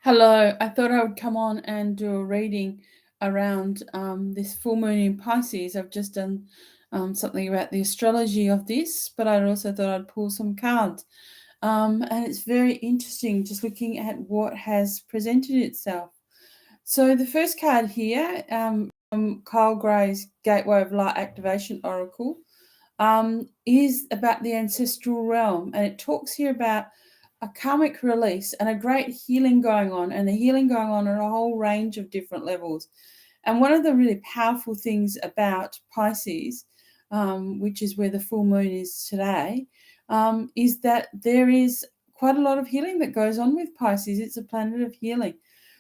Hello, I thought I would come on and do a reading around this full moon in Pisces. I've just done something about the astrology of this, but I also thought I'd pull some cards. And it's very interesting just looking at what has presented itself. So the first card here from Kyle Gray's Gateway of Light Activation Oracle is about the ancestral realm, and it talks here about a karmic release and a great healing going on, and the healing going on at a whole range of different levels. And one of the really powerful things about Pisces, which is where the full moon is today, is that there is quite a lot of healing that goes on with Pisces. It's a planet of healing.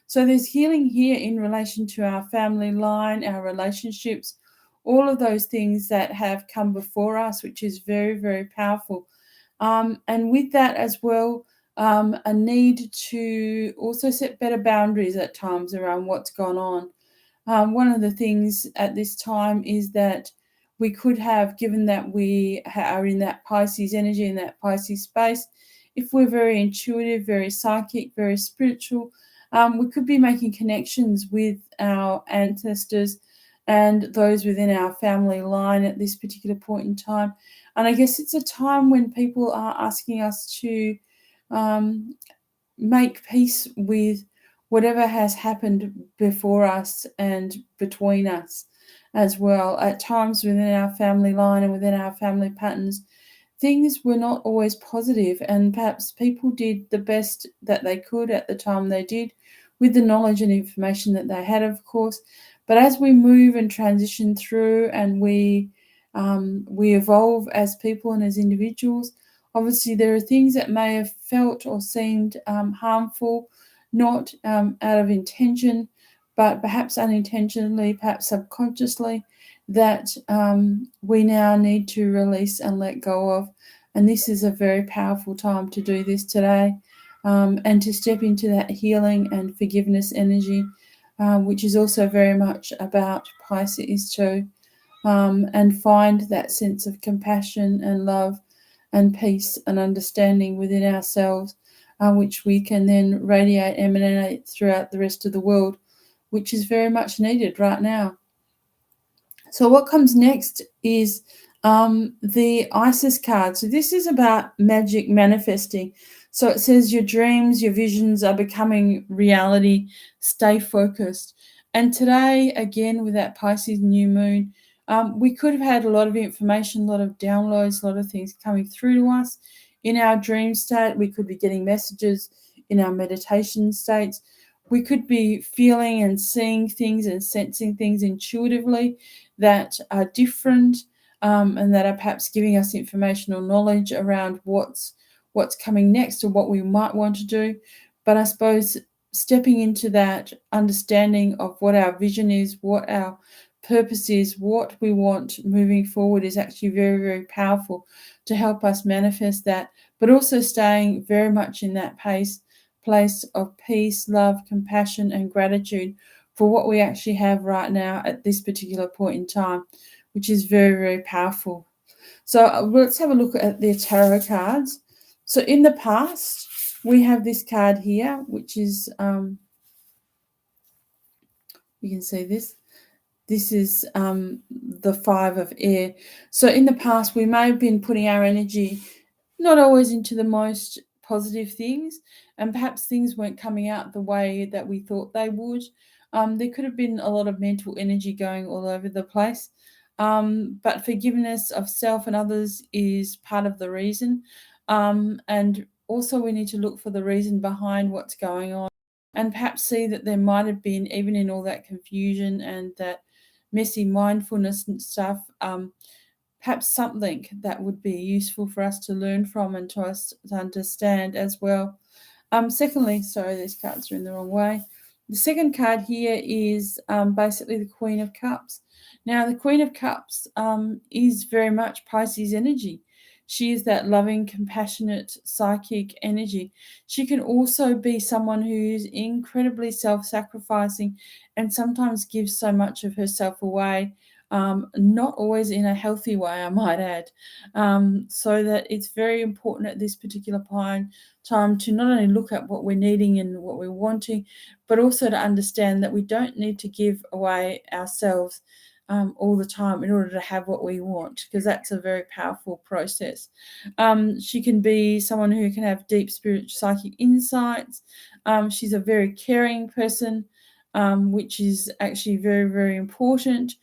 So there's healing here in relation to our family line, our relationships, all of those things that have come before us, which is very, very powerful. And with that as well, a need to also set better boundaries at times around what's gone on. One of the things at this time is that we could have, given that we are in that Pisces energy, in that Pisces space, if we're very intuitive, very psychic, very spiritual, we could be making connections with our ancestors and those within our family line at this particular point in time. And I guess it's a time when people are asking us to um, make peace with whatever has happened before us and between us as well. At times within our family line and within our family patterns, things were not always positive, and perhaps people did the best that they could at the time they did with the knowledge and information that they had, of course. But as we move and transition through and we evolve as people and as individuals, obviously there are things that may have felt or seemed harmful, not out of intention, but perhaps unintentionally, perhaps subconsciously, that we now need to release and let go of. And this is a very powerful time to do this today, and to step into that healing and forgiveness energy, which is also very much about Pisces too, and find that sense of compassion and love and peace and understanding within ourselves, which we can then radiate, emanate throughout the rest of the world, which is very much needed right now. So what comes next is the Isis card. So this is about magic manifesting. So it says your dreams, your visions are becoming reality. Stay focused. And today, again, with that Pisces new moon, we could have had a lot of information, a lot of downloads, a lot of things coming through to us in our dream state. We could be getting messages in our meditation states. We could be feeling and seeing things and sensing things intuitively that are different, and that are perhaps giving us information or knowledge around what's coming next or what we might want to do. But I suppose stepping into that understanding of what our vision is, what our purpose is, what we want moving forward is actually very, very powerful to help us manifest that, but also staying very much in that place of peace, love, compassion, and gratitude for what we actually have right now at this particular point in time, which is very, very powerful. So let's have a look at the tarot cards. So in the past, we have this card here, which is, you can see this. This is the Five of Air. So in the past, we may have been putting our energy not always into the most positive things, and perhaps things weren't coming out the way that we thought they would. There could have been a lot of mental energy going all over the place. But forgiveness of self and others is part of the reason. And also, we need to look for the reason behind what's going on and perhaps see that there might have been, even in all that confusion and that messy mindfulness and stuff, perhaps something that would be useful for us to learn from and to us to understand as well. Secondly, sorry, these cards are in the wrong way. The second card here is basically the Queen of Cups. Now, the Queen of Cups is very much Pisces energy. She is that loving, compassionate, psychic energy. She can also be someone who's incredibly self-sacrificing and sometimes gives so much of herself away not always in a healthy way, I might add. So that it's very important at this particular time to not only look at what we're needing and what we're wanting, but also to understand that we don't need to give away ourselves all the time in order to have what we want, because that's a very powerful process. She can be someone who can have deep spiritual psychic insights. She's a very caring person, which is actually very, very important.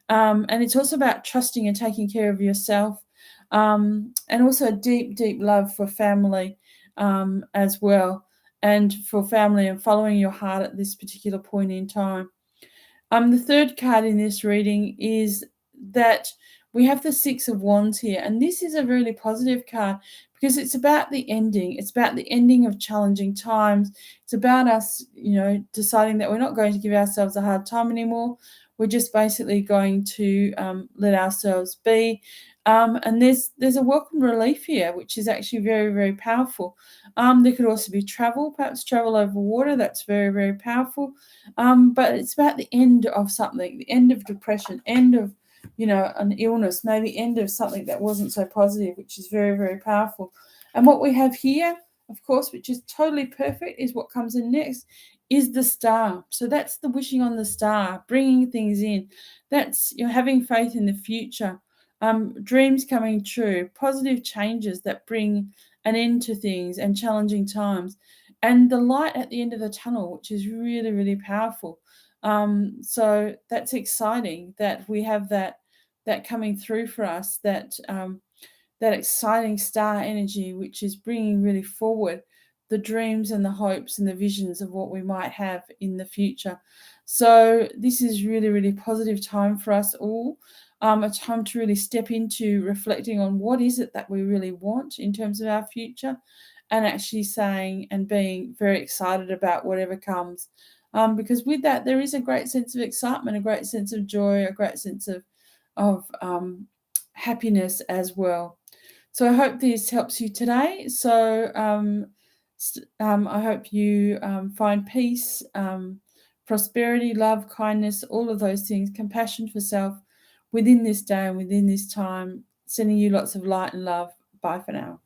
And it's also about trusting and taking care of yourself, and also a deep, deep love for family as well, and for family and following your heart at this particular point in time. The third card in this reading is that we have the Six of Wands here, and this is a really positive card because it's about the ending. It's about the ending of challenging times. It's about us, deciding that we're not going to give ourselves a hard time anymore. We're just basically going to let ourselves be. And there's a welcome relief here, which is actually very, very powerful. There could also be travel, perhaps travel over water. That's very, very powerful. But it's about the end of something, the end of depression, end of, an illness, maybe end of something that wasn't so positive, which is very, very powerful. And what we have here, of course, which is totally perfect, is what comes in next, is the star. So that's the wishing on the star, bringing things in. That's having faith in the future, dreams coming true, positive changes that bring an end to things and challenging times, and the light at the end of the tunnel, which is really, really powerful. So that's exciting that we have that coming through for us, that exciting star energy, which is bringing really forward the dreams and the hopes and the visions of what we might have in the future. So this is really, really positive time for us all. A time to really step into reflecting on what is it that we really want in terms of our future, and actually saying and being very excited about whatever comes. Because with that, there is a great sense of excitement, a great sense of joy, a great sense of happiness as well. So I hope this helps you today. So I hope you find peace, prosperity, love, kindness, all of those things, compassion for self within this day and within this time. Sending you lots of light and love. Bye for now.